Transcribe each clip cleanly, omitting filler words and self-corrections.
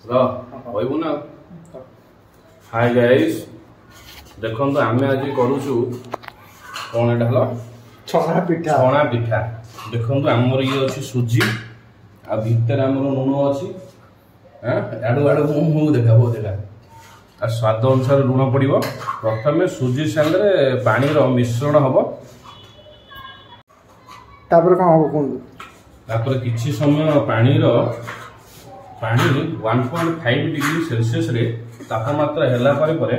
कहबू ना। Hi guys देखो तो आम आज करुचु कौन एटा छणा पिठा देखो आमर ये अच्छी सुजी आ भितर आमर लुण अच्छी आड़ू आड़ू मुँह देखा बहुत देखा आ स्वाद अनुसार लुण पड़ो। प्रथम सुजी सांगे पानी मिश्रण हम तापर कौन हम कहूँ तापर किछि समय पानी 1.5 डिग्री सेल्सियस रे तापमात्रा हैला परे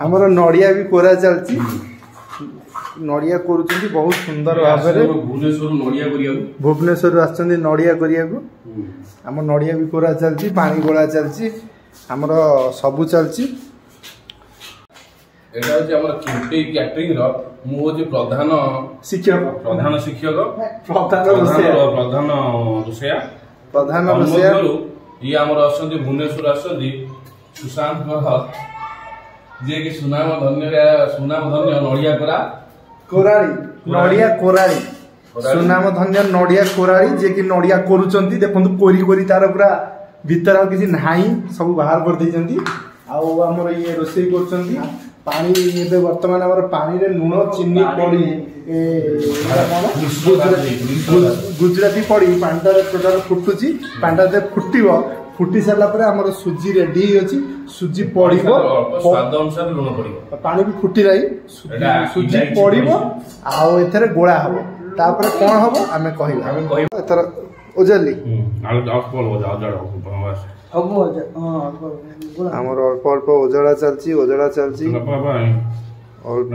हमर नड़िया भी कोरा चलती नड़िया करुचंती बहुत सुंदर भाव में भुवनेश्वर आछंती नड़िया करिया को हम नड़िया भी कोरा चलती पानी गोला चलती हमर सबु चलती। एटा होची हमर किंपी कैटरिंग रो मु होची प्रधान शिक्षक ये हमर आछंती भुवनेश्वर आछंती सुशांत जे कि सुनाम धन्य नड़िया कोराड़ी नड़िया कोराड़ी सुनाम धन्य नड़िया कोराड़ी जे कि नड़िया करूचंती देखंतु कोरी कोरी तार पूरा भीतर आ किसी नाही सब बाहर कर देचंती आउ हमर ये रोसई करचंती पानी एबे वर्तमान हमर पानी रे लूण चीनी पड़ी गुजराती पड़ी पांडा टोटल फुटुची पांडा दे फुटी सारा पर हमर सुजी रेडी अछि सुजी पड़िबो स्वाद अनुसार लूण पड़िबो पानी भी फुटी रही सुजी पड़िबो आ एथरे गोळा हबो तापर कोन हबो हमें कहिबा एथर ओजली हमर अल्प अल्प ओजड़ा चलची अल्प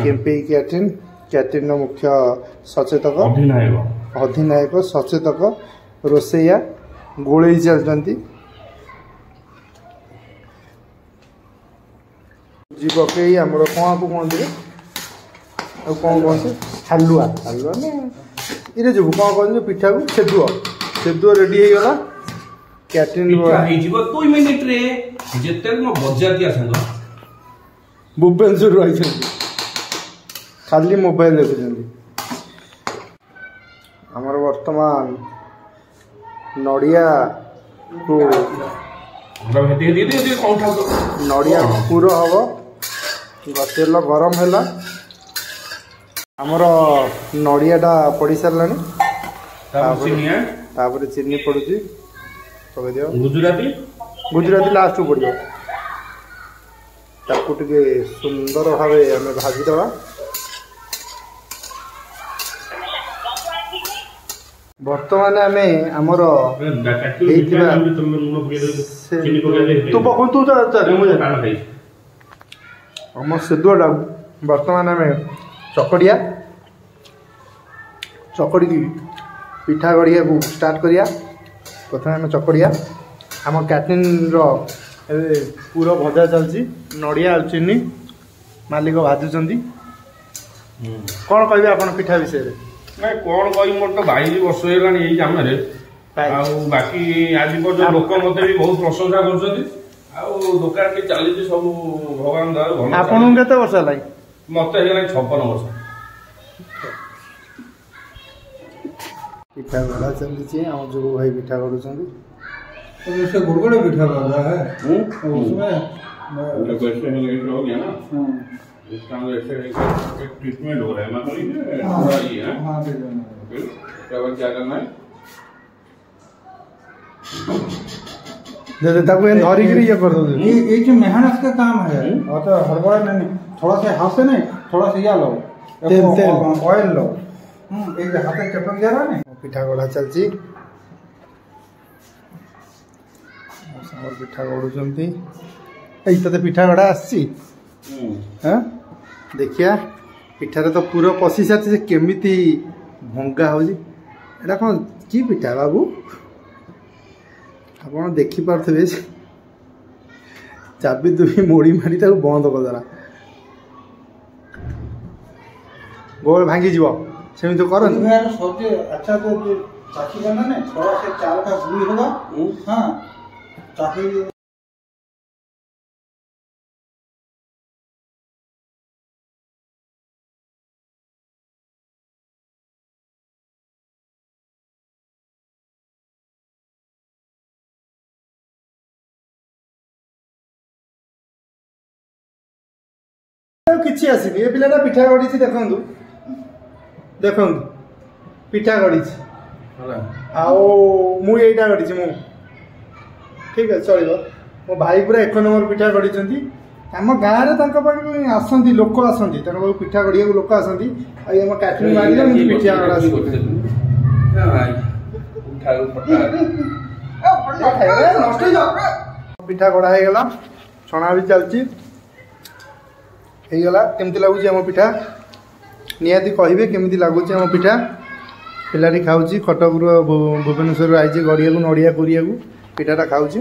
केम्पी कैटरिंग मुख्य सचेतक अधिनायक सचेतक रोसैया गोले चलती जी पकई आमर कौन को कहते कौन कहते हालुआ ना ये जो कौन कहते पिठा को सेदुआ रेडी हो गला कैटरिंग 2 मिनिट रे जेते म बजार दिया संग भुवनेश्वर रही खाली मोबाइल देखुं आमर वर्तमान नड़िया को नड़िया पूरा हम तेल गरम है आमर नड़ियाटा पड़ी सारे चीनी पड़ुची गुजराती लास्ट पड़ो ताकू टे सुंदर भाव आम भाजीदवा बर्तमान आम आमर आम सेदुआ बर्तमान आम चकड़ी पिठा गढ़िया को स्टार्ट करिया प्रथम आम चकड़िया आम कैटरिंग पूरा भजा चलती नड़िया चीनी मालिक भाजुंट कौन कहे आप पिठा विषय ना कौन कही मोर तो 22 वर्ष होगा यही काम बाकी आज लोक मत भी बहुत प्रशंसा कर दुकान चली सब भगवान दया आपन केते वर्ष है मत 56 वर्ष पिठा गढ़ा चलती आम जो भाई पिठा गढ़ुं जैसे गुड़गुड़े पिठा कर रहा है उसमें हो गया ना इसका ऐसे एक ट्रीटमेंट हो रहा है मतलब पूरा ही है फिर क्या करना है जैसे तक धरी गिरी ये कर दो ये जो मेहनत का काम है और तो हड़बड़ा नहीं थोड़ा सा हाथ से नहीं थोड़ा सा या लो तेल ऑयल लो एक हाथ से चपक जा रहा है पिठा गढ़ा चलती पिठा गढ़ुंट तो पिठा गढ़ा आसी देखिया पिठार तो पूरा पशि सारी से केमिति भंगा हो कौन की पिठा बाबू आप देखिपे चाबी दुबी मोड़ी मारी बंद करदेला गोल भांगी जीव सेमि तो कर अच्छा तो चाकी करना ना थोड़ा सा चावल का गुड़ी होगा हाँ चाकी ପିଲାଟାକୁ କିଛି ଆସିନି। ଏ ପିଲାଟା ପିଠା ଗଢ଼ିଛି ଦେଖନ୍ତୁ ଦେଖନ୍ତୁ ପିଠା ଗଢ଼ିଛି ଆଉ ମୁଁ ଏଇଟା ଗଢ଼ିଛି ମୁଁ ଠିକ୍ ଅଛି ଚଳିବ। ମୋ ଭାଇ ପୁରା 1 ନମ୍ବର ପିଠା ଗଢ଼ିଛନ୍ତି। ଆମ ଗାଁରେ ତାଙ୍କ ପାଖକୁ ଆସନ୍ତି ଲୋକ ଆସନ୍ତି ତାଙ୍କ ପାଖକୁ ପିଠା ଗଢ଼ିବାକୁ ଲୋକ ଆସନ୍ତି ଆଉ ଆମ କ୍ୟାଟରିଂ ମାରିଲେ ପିଠା ଗଢ଼ା ପିଠା ଗଢ଼ା ହେଇଗଲା ଛଣା ବି ଚାଲିଛି ହେଇଗଲା। କେମିତି ଲାଗୁଛି ଆମ ପିଠା ନିହାତି କହିବେ କେମିତି ଲାଗୁଛି ଆମ ପିଠା। ପିଲାଟି ଖାଉଛି କଟକରୁ ଭୁବନେଶ୍ୱରରୁ ଆଇଛି ଗଢ଼ିବାକୁ ନଡ଼ିଆ କୋରିବାକୁ ପିଠାଟା ଖାଉଛି।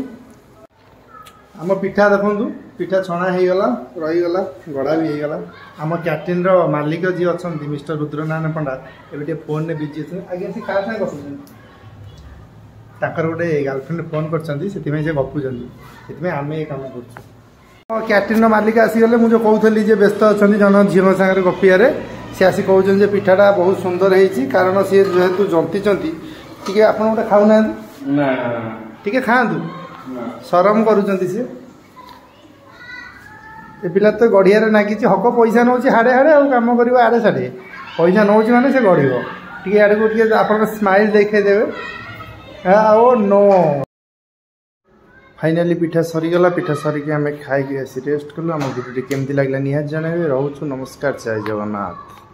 ଆମ ପିଠା ଦେଖନ୍ତୁ ପିଠା ଛଣା ହେଇଗଲା ରହିଗଲା ଗଢ଼ା ବି ହେଇଗଲା। ଆମ କ୍ୟାଣ୍ଟିନ୍ର ମାଲିକ ଯିଏ ଅଛନ୍ତି ମିଷ୍ଟର ରୁଦ୍ରନାରାୟଣ ପଣ୍ଡା ଏବେ ଟିକେ ଫୋନ୍ରେ ବିଜି ଅଛନ୍ତି। ଆଜ୍ଞା ସେ କାହା ସାଙ୍ଗେ ଗପୁଛନ୍ତି? ତାଙ୍କର ଗୋଟେ ଗାର୍ଲଫ୍ରେଣ୍ଡ ଫୋନ୍ କରିଛନ୍ତି ସେଥିପାଇଁ ସେ ଗପୁଛନ୍ତି ସେଥିପାଇଁ ଆମେ ଏ କାମ କରୁଛୁ। କ୍ୟାଣ୍ଟିନ୍ର ମାଲିକ ଆସିଗଲେ ମୁଁ ଯେଉଁ କହୁଥିଲି ଯେ ବ୍ୟସ୍ତ ଅଛନ୍ତି ଜଣେ ଝିଅଙ୍କ ସାଙ୍ଗରେ ଗପିବାରେ ସେ ଆସି କହୁଛନ୍ତି ଯେ ପିଠାଟା ବହୁତ ସୁନ୍ଦର ହେଇଛି କାରଣ ସିଏ ଯେହେତୁ ଜନ୍ତିଛନ୍ତି ଟିକେ ଆପଣ ଗୋଟେ ଖାଉନାହାନ୍ତି ଟିକେ ଖାଆନ୍ତୁ ସରମ କରୁଛନ୍ତି ସିଏ। ଏ ପିଲା ତ ଗଢ଼ିଆରେ ନାଗିଛି ହକ ପଇସା ନେଉଛି ହାଡ଼େ ହାଡ଼େ ଆଉ କାମ କରିବ ଆଡ଼େ ସାଡ଼େ ପଇସା ନେଉଛି ମାନେ ସେ ଗଢ଼ିବ। ଟିକେ ଆଡ଼କୁ ଟିକେ ଆପଣଙ୍କ ସ୍ମାଇଲ୍ ଦେଖେଇଦେବେ। ଆଉ नो फाइनाली पिठा सरीगला पिठा सरिकी आम खाई आसी रेस्ट कलु। आम भिडियो केमती लगला निहाती जनइबे। रोचु नमस्कार जय जगन्नाथ।